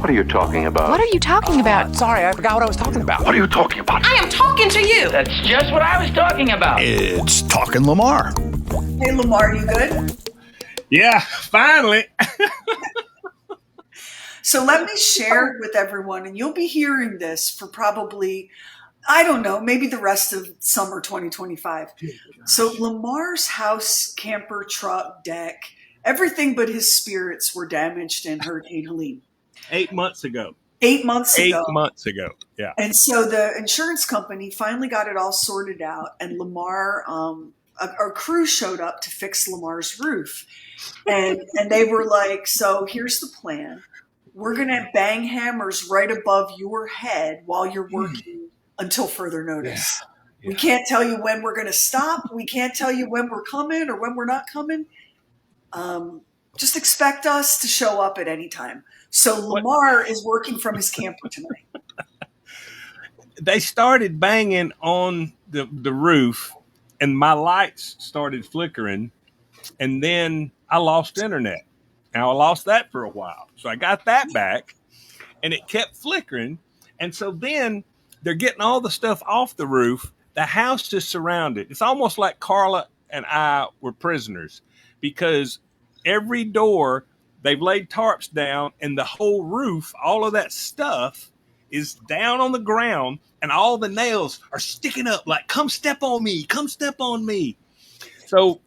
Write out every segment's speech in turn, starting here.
What are you talking about? What are you talking about? Sorry, I forgot what I was talking about. What are you talking about? I am talking to you. That's just what I was talking about. It's Talking Lamar. Hey, Lamar, you good? Yeah, finally. So let me share with everyone, and you'll be hearing this for probably, I don't know, maybe the rest of summer 2025. So Lamar's house, camper, truck, deck, everything but his spirits were damaged in Hurricane Helene. 8 months ago. 8 months ago. 8 months ago, yeah. And so the insurance company finally got it all sorted out, and Lamar, our crew showed up to fix Lamar's roof. And they were like, so here's the plan. We're going to bang hammers right above your head while you're working until further notice. Yeah. We can't tell you when we're going to stop. We can't tell you when we're coming or when we're not coming. Just expect us to show up at any time. So Lamar is working from his camper tonight. They started banging on the roof, and my lights started flickering, and then I lost internet. Now, I lost that for a while. So I got that back, and it kept flickering. And so then they're getting all the stuff off the roof. The house is surrounded. It's almost like Carla and I were prisoners, because every door they've laid tarps down, and the whole roof, all of that stuff is down on the ground, and all the nails are sticking up like, come step on me, come step on me. So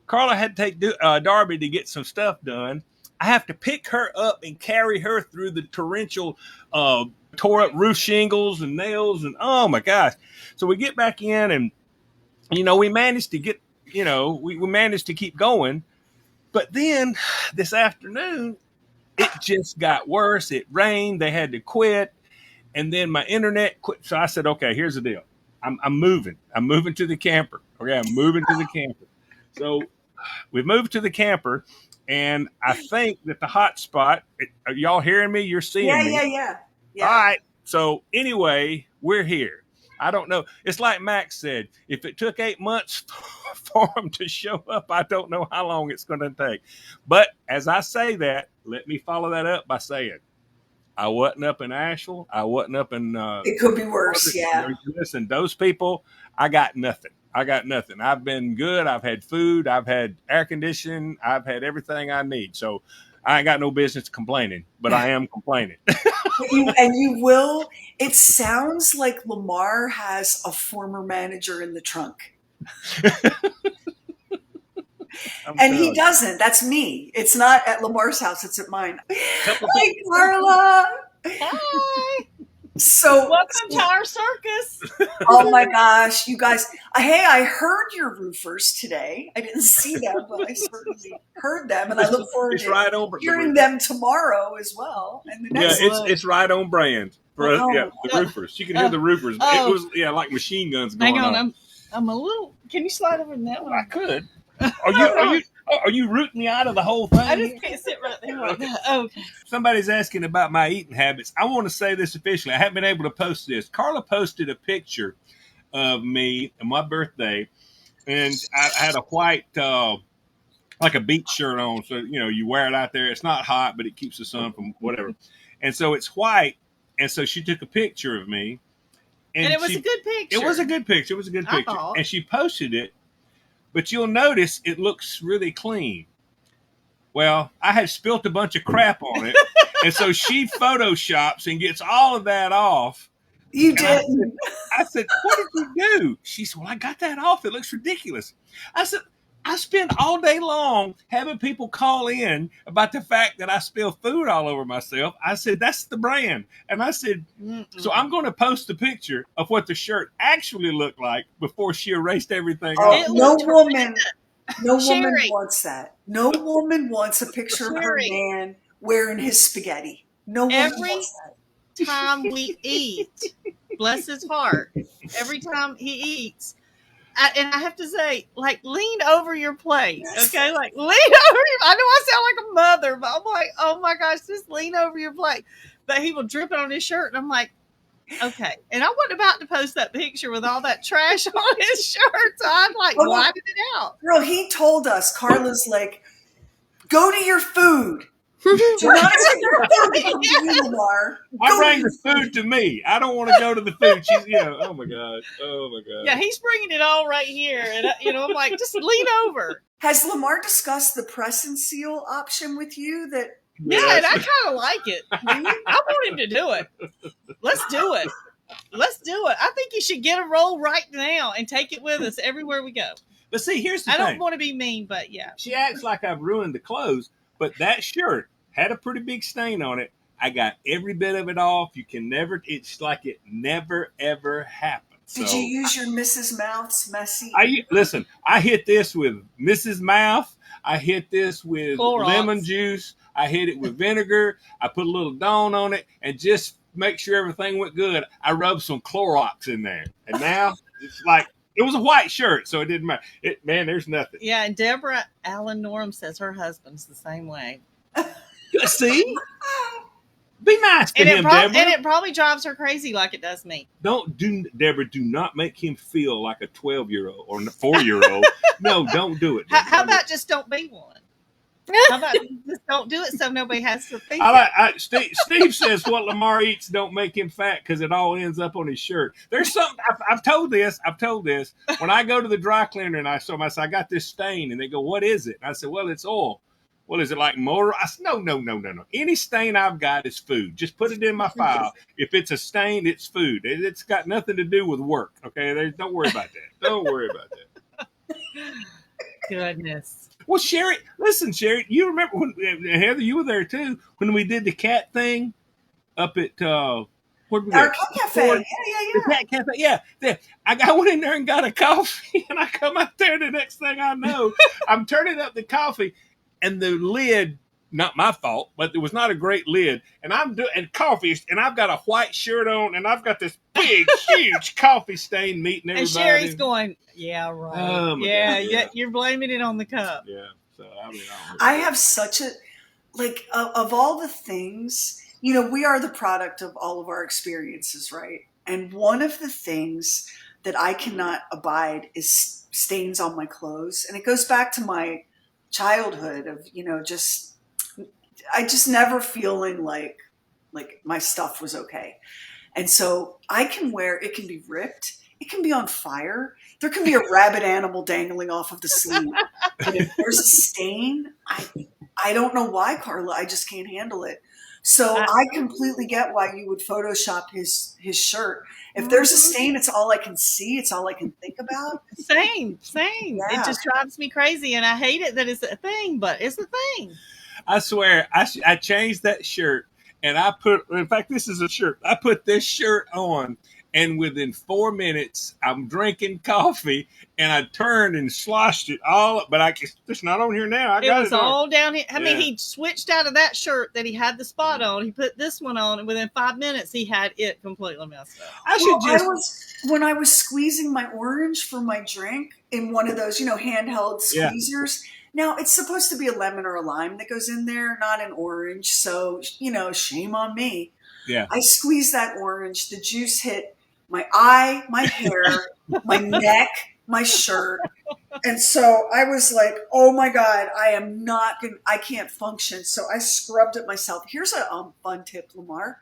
Carla had to take Darby to get some stuff done. I have to pick her up and carry her through the torrential, tore up roof shingles and nails, and oh my gosh. So we get back in, and, we managed to get, we managed to keep going. But then this afternoon, it just got worse. It rained. They had to quit. And then my internet quit. So I said, okay, here's the deal. I'm moving. I'm moving to the camper. Okay, I'm moving to the camper. So we moved to the camper, and I think that the hot spot, are y'all hearing me? You're seeing me? Yeah. All right. So anyway, we're here. I don't know. It's like Max said, if it took 8 months for them to show up, I don't know how long it's going to take. But as I say that, let me follow that up by saying, I wasn't up in Asheville. I wasn't up in... it could be worse, yeah. Listen, those people, I got nothing. I've been good. I've had food. I've had air conditioning. I've had everything I need. So I ain't got no business complaining, but I am complaining. And you will. It sounds like Lamar has a former manager in the trunk. And he doesn't. That's me. It's not at Lamar's house. It's at mine. Hi, Carla. Hi. So welcome to our circus. Oh my gosh, you guys. Hey, I heard your roofers today. I didn't see them, but I certainly heard them, and I look forward to hearing them tomorrow as well. And the next it's right on brand for us. Yeah, the roofers. You can hear the roofers. It was like machine guns going on. Hang on, I'm a little. Can you slide over to that one? I could. Are you rooting me out of the whole thing? I just can't sit right there. Okay. Somebody's asking about my eating habits. I want to say this officially. I haven't been able to post this. Carla posted a picture of me on my birthday, and I had a white, like a beach shirt on. So, you wear it out there. It's not hot, but it keeps the sun from whatever. And so it's white. And so she took a picture of me. And it was a good picture. It was a good picture. And she posted it. But you'll notice it looks really clean. Well, I had spilt a bunch of crap on it. And so she photoshops and gets all of that off. You did. I said, what did you do? She said, well, I got that off. It looks ridiculous. I said, I spend all day long having people call in about the fact that I spill food all over myself. I said, that's the brand. And I said, so I'm going to post the picture of what the shirt actually looked like before she erased everything off. No woman wants that. No woman wants a picture of her man wearing his spaghetti. No woman wants that. Time we eat, bless his heart, every time he eats, and I have to say, lean over your plate, okay? Lean over I know I sound like a mother, but I'm like, oh my gosh, just lean over your plate. But he will drip it on his shirt, and I'm like, okay. And I wasn't about to post that picture with all that trash on his shirt, so I'm wiping it out. Girl, he told us, Carla's like, go to your food. Do not take your food from me, Lamar. I bring the food to me. I don't want to go to the food. She's, oh my God. Yeah, he's bringing it all right here. And, I'm like, just lean over. Has Lamar discussed the press and seal option with you? Yeah, and I kind of like it. I want him to do it. Let's do it. I think you should get a roll right now and take it with us everywhere we go. But see, here's the thing. I don't want to be mean, but yeah. She acts like I've ruined the clothes, but that shirt had a pretty big stain on it. I got every bit of it off. It's like it never, ever happened. Did you use your Mrs. Mouth's messy? Listen, I hit this with Mrs. Mouth. I hit this with Clorox. Lemon juice. I hit it with vinegar. I put a little Dawn on it, and just make sure everything went good, I rubbed some Clorox in there. And now it's like, it was a white shirt, so it didn't matter. Man, there's nothing. Yeah, and Deborah Allen Norm says her husband's the same way. See? Be nice to him, Deborah. And it probably drives her crazy like it does me. Deborah, do not make him feel like a 12-year-old or a 4-year-old. No, don't do it. How about just don't be one? How about just don't do it so nobody has to think? Steve says what Lamar eats don't make him fat because it all ends up on his shirt. There's something I've told this. When I go to the dry cleaner and I said, I got this stain, and they go, "What is it?" And I said, "Well, it's oil." "Well, is it like motor?" I said, No. Any stain I've got is food. Just put it in my file. If it's a stain, it's food. It's got nothing to do with work. Okay, don't worry about that. Don't worry about that. Goodness. Well, Sheri, you remember when, Heather, you were there too, when we did the cat thing up at, Our cat cafe. Yeah. The cat cafe. Yeah. I went in there and got a coffee, and I come out there, the next thing I know, I'm turning up the coffee, and the lid, not my fault, but it was not a great lid, and I've got a white shirt on, and I've got this big, huge coffee stain meeting everybody. And Sheri's going, yeah, right. Oh, yeah, you're blaming it on the cup. Yeah. So, I have such a, of all the things, we are the product of all of our experiences, right? And one of the things that I cannot abide is stains on my clothes. And it goes back to my childhood of, I just never feeling like my stuff was okay. And so it can be ripped. It can be on fire. There can be a rabid animal dangling off of the sleeve. But if there's a stain, I don't know why, Carla. I just can't handle it. So I completely get why you would Photoshop his shirt. If there's a stain, it's all I can see. It's all I can think about. Same. Yeah. It just drives me crazy, and I hate it that it's a thing, but it's a thing. I swear, I changed that shirt, and in fact, this is a shirt. I put this shirt on, and within 4 minutes, I'm drinking coffee, and I turned and sloshed it all up, but it's not on here now. It was all down here. I mean, he switched out of that shirt that he had the spot on. He put this one on, and within 5 minutes, he had it completely messed up. When I was squeezing my orange for my drink in one of those, handheld squeezers. Now, it's supposed to be a lemon or a lime that goes in there, not an orange. So, shame on me. Yeah. I squeezed that orange. The juice hit my eye, my hair, my neck, my shirt. And so I was like, oh my God, I can't function. So I scrubbed it myself. Here's a fun tip, Lamar.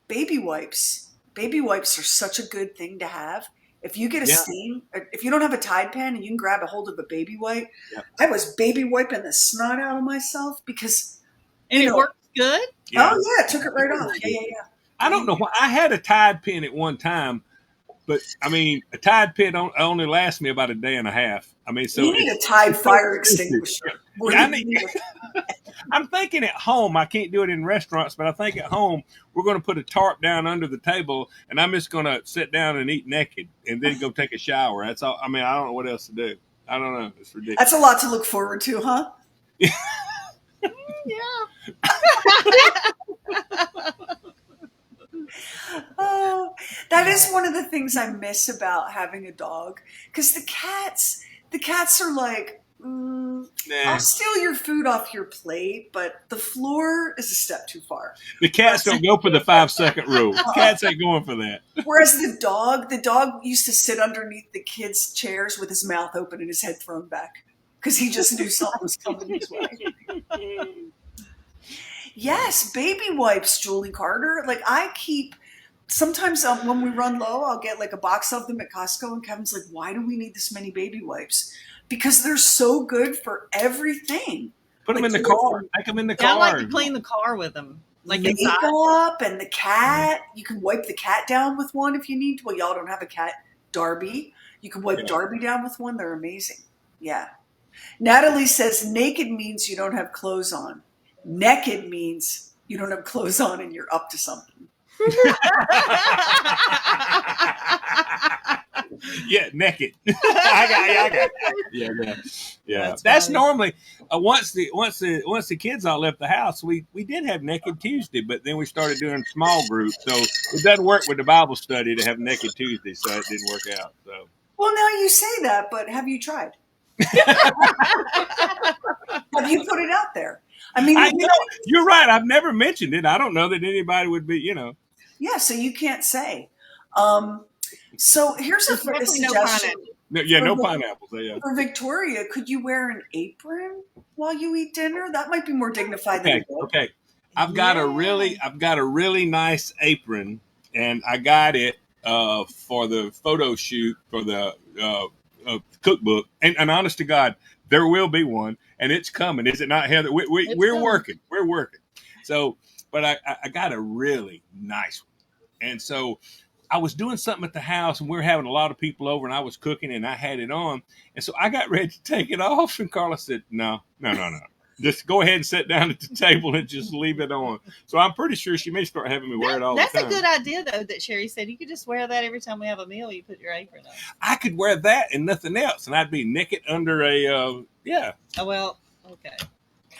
Baby wipes. Baby wipes are such a good thing to have. If you get a stain, if you don't have a Tide pen and you can grab a hold of a baby wipe, I was baby wiping the snot out of myself because, it works good? Yeah. Oh, yeah, it took it right off. Yeah. I don't know why. I had a Tide pen at one time, but, a Tide pen only lasts me about a day and a half. So you need a Tide fire extinguisher. I'm thinking at home, I can't do it in restaurants, but I think at home, we're going to put a tarp down under the table, and I'm just going to sit down and eat naked and then go take a shower. That's all. I don't know what else to do. I don't know. It's ridiculous. That's a lot to look forward to, huh? Yeah. Oh, that is one of the things I miss about having a dog. Because the cats are like, I'll steal your food off your plate, but the floor is a step too far. The cats don't go for the 5-second rule. Cats ain't going for that. Whereas the dog used to sit underneath the kids' chairs with his mouth open and his head thrown back because he just knew something was coming his way. Yes, baby wipes, Julie Carter. Like I keep sometimes when we run low, I'll get like a box of them at Costco, and Kevin's like, "Why do we need this many baby wipes?" Because they're so good for everything. Put them Like in the car. Take them in the Yeah, I car. like to clean the car with them. Like inside. Makeup and the cat. You can wipe the cat down with one if you need to. Well, y'all don't have a cat, Darby. You can wipe Darby down with one. They're amazing. Yeah. Natalie says naked means you don't have clothes on. Naked means you don't have clothes on and you're up to something. Yeah, naked. I got it. Yeah. That's normally once the kids all left the house, we did have Naked Tuesday, but then we started doing small groups, so it doesn't work with the Bible study to have Naked Tuesday, so it didn't work out. So Well, now you say that, but have you tried? Have you put it out there? I mean, you're right. I've never mentioned it. I don't know that anybody would be, Yeah, so you can't say. So here's a suggestion. No pineapples. Yeah. For Victoria, could you wear an apron while you eat dinner? That might be more dignified than Okay. I've got a really nice apron, and I got it for the photo shoot for the cookbook. And honest to God, there will be one, and it's coming. Is it not, Heather? We're working. We're working. So, but I got a really nice one, and so I was doing something at the house, and we were having a lot of people over, and I was cooking, and I had it on, and so I got ready to take it off, and Carla said, "No. Just go ahead and sit down at the table and just leave it on." So I'm pretty sure she may start having me wear it all the time. That's a good idea, though, that Sherry said. You could just wear that every time we have a meal. You put your apron on. I could wear that and nothing else, and I'd be naked under a Oh, well, okay.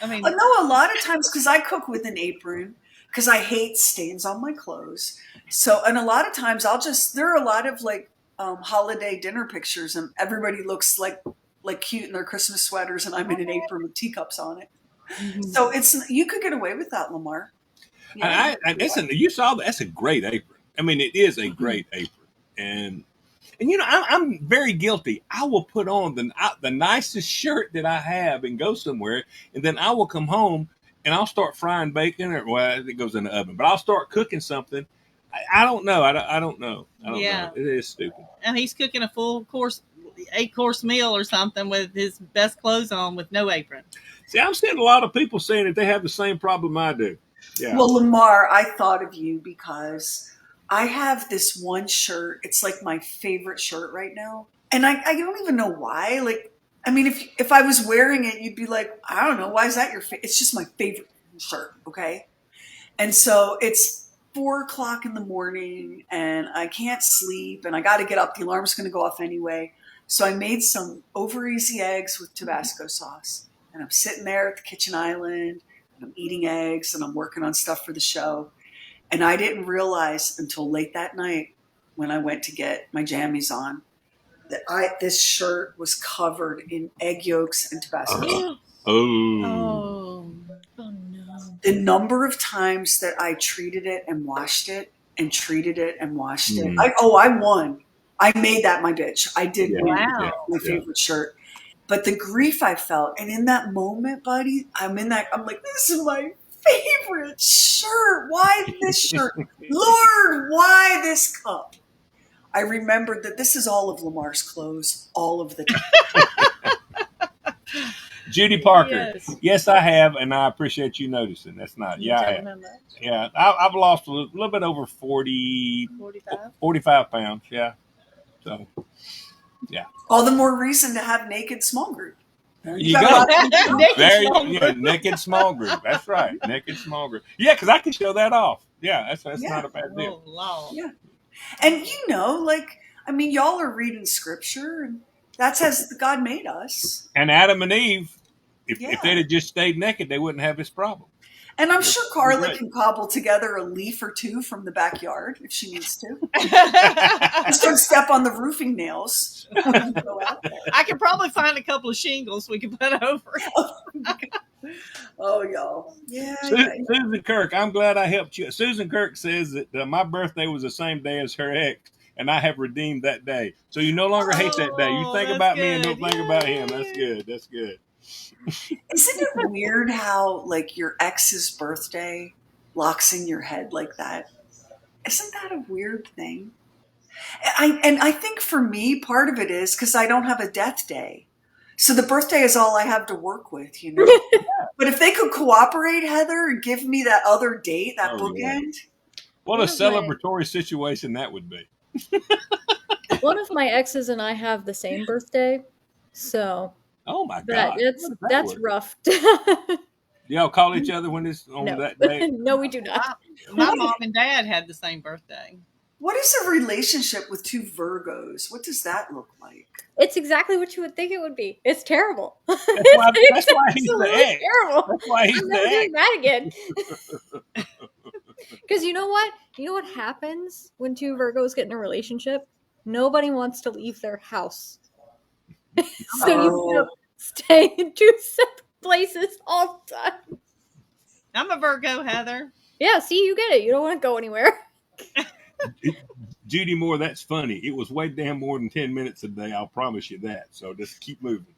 I mean, no, a lot of times because I cook with an apron because I hate stains on my clothes. So, and a lot of times there are a lot of like holiday dinner pictures, and everybody looks like cute in their Christmas sweaters, and I'm in an apron with teacups on it. Mm-hmm. So you could get away with that, Lamar. Yeah. You saw that. That's a great apron. I mean, it is a great apron, and I'm very guilty. I will put on the nicest shirt that I have and go somewhere, and then I will come home and I'll start frying bacon, it goes in the oven, but I'll start cooking something. I don't know. I don't know. I don't know. It is stupid. And he's cooking a full course, 8-course meal or something with his best clothes on with no apron. See, I'm seeing a lot of people saying that they have the same problem I do. Yeah. Well, Lamar, I thought of you because I have this one shirt. It's like my favorite shirt right now. And I don't even know why. Like, I mean, if I was wearing it, you'd be like, I don't know. Why is that your favorite? It's just my favorite shirt. Okay. And so it's 4:00 in the morning and I can't sleep and I got to get up. The alarm's going to go off anyway. So I made some over easy eggs with Tabasco sauce, and I'm sitting there at the kitchen island and I'm eating eggs and I'm working on stuff for the show. And I didn't realize until late that night when I went to get my jammies on that this shirt was covered in egg yolks and Tabasco sauce. Oh no. The number of times that I treated it and washed it and treated it and washed it. I won. I made that my bitch. I did win. My favorite shirt. But the grief I felt, and in that moment, buddy, I'm like, this is my favorite shirt. Why this shirt? Lord, why this cup? I remembered that this is all of Lamar's clothes, all of the time. Judy Parker. Yes, I have, and I appreciate you noticing. That's not. I have. Yeah, I've lost a little bit over 45 pounds. Yeah. So, yeah. All the more reason to have naked small group. There you go. Naked small group. That's right. Naked small group. Yeah, because I can show that off. Yeah, that's not a bad deal. Oh, yeah. And y'all are reading scripture, and that's as God made us. And Adam and Eve, if they'd have just stayed naked, they wouldn't have this problem. And I'm sure Carla can cobble together a leaf or two from the backyard if she needs to. Just don't step on the roofing nails when you go out there. I could probably find a couple of shingles we could put over it. Oh, y'all. Yeah. Susan Kirk, I'm glad I helped you. Susan Kirk says that my birthday was the same day as her ex, and I have redeemed that day. So you no longer hate that day. You think about me and don't think about him. That's good. That's good. Isn't it weird how like your ex's birthday locks in your head like that? Isn't that a weird thing? I think for me, part of it is because I don't have a death day. So the birthday is all I have to work with, you know? But if they could cooperate, Heather, and give me that other date, that bookend. What a celebratory situation that would be. One of my exes and I have the same birthday, so Oh my God. that's rough. Y'all call each other when it's on that day? No, we do not. My mom and dad had the same birthday. What is a relationship with two Virgos? What does that look like? It's exactly what you would think it would be. It's terrible. That's why he's the ex. Terrible. That's why he's I'm the never doing ex. that again. Because you know what? You know what happens when two Virgos get in a relationship? Nobody wants to leave their house. So you end up staying in two separate places all the time. I'm a Virgo, Heather. Yeah, see, you get it. You don't want to go anywhere. Judy Moore, that's funny. It was way damn more than 10 minutes a day. I'll promise you that. So just keep moving.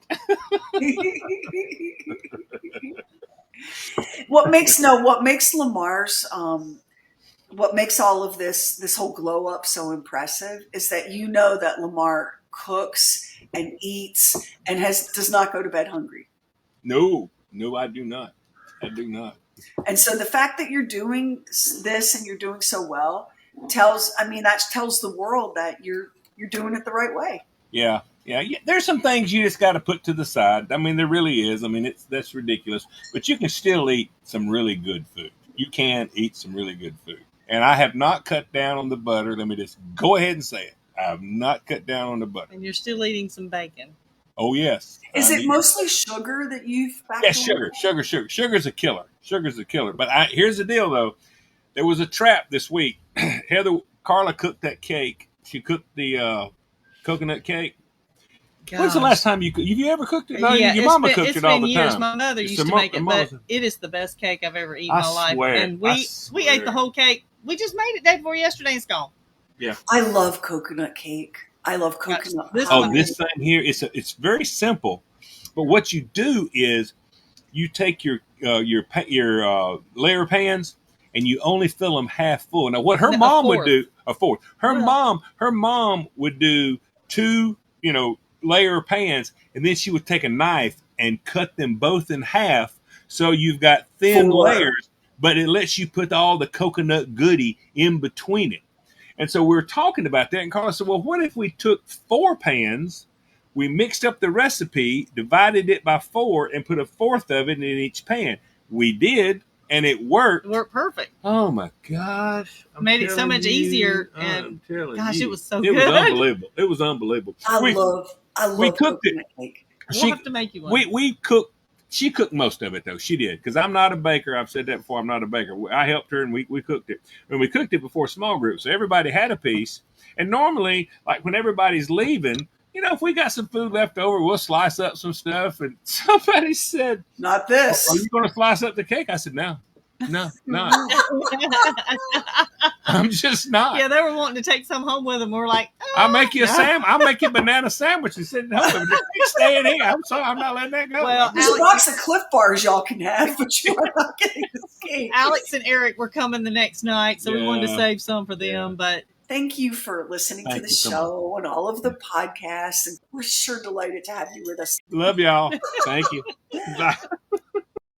What makes Lamar's what makes all of this whole glow up so impressive is that you know that Lamar cooks and eats and does not go to bed hungry. No, I do not. And so the fact that you're doing this and you're doing so well tells the world that you're doing it the right way. Yeah. There's some things you just got to put to the side. I mean, there really is. I mean, that's ridiculous. But you can still eat some really good food. You can eat some really good food. And I have not cut down on the butter. Let me just go ahead and say it. I have not cut down on the butter. And you're still eating some bacon. Oh, yes. Is it mostly sugar that you've backed on? Sugar. Sugar's a killer. But here's the deal, though. There was a trap this week. Carla cooked that cake. She cooked the coconut cake. Gosh. When's the last time have you ever cooked it? No, your mama cooked it all the time. My mother used to make it, but it is the best cake I've ever eaten in my life. And we ate the whole cake. We just made it day before yesterday and it's gone. Yeah. I love coconut cake. I love coconut. This thing here, it's very simple. But what you do is you take your layer pans and you only fill them half full. Now, what her mom would do, a fourth. Her mom would do 2, layer pans, and then she would take a knife and cut them both in half. So you've got thin layers, but it lets you put all the coconut goodie in between it. And so we were talking about that, and Carla said, well, what if we took 4 pans, we mixed up the recipe, divided it by 4, and put a fourth of it in each pan? We did, and it worked. It worked perfect. Oh, my gosh. Made it so much easier, and gosh, it was so good. It was unbelievable. I love cooked it. Cake. We'll have to make you one. We cooked. She cooked most of it, though. She did. Because I'm not a baker. I've said that before. I'm not a baker. I helped her, and we cooked it. And we cooked it before small groups. So everybody had a piece. And normally, like when everybody's leaving, if we got some food left over, we'll slice up some stuff. And somebody said, not this. Are you going to slice up the cake? I said, no. I'm just not. Yeah, they were wanting to take some home with them. We're like, I'll make you a banana sandwich and send it home. Just staying here. I'm sorry, I'm not letting that go. Well, there's a box of Cliff Bars y'all can have, but you are not getting this cake. Alex and Eric were coming the next night, so we wanted to save some for them. But thank you for listening to the show and all of the podcasts, and we're sure delighted to have you with us. Love y'all. Thank you. Bye.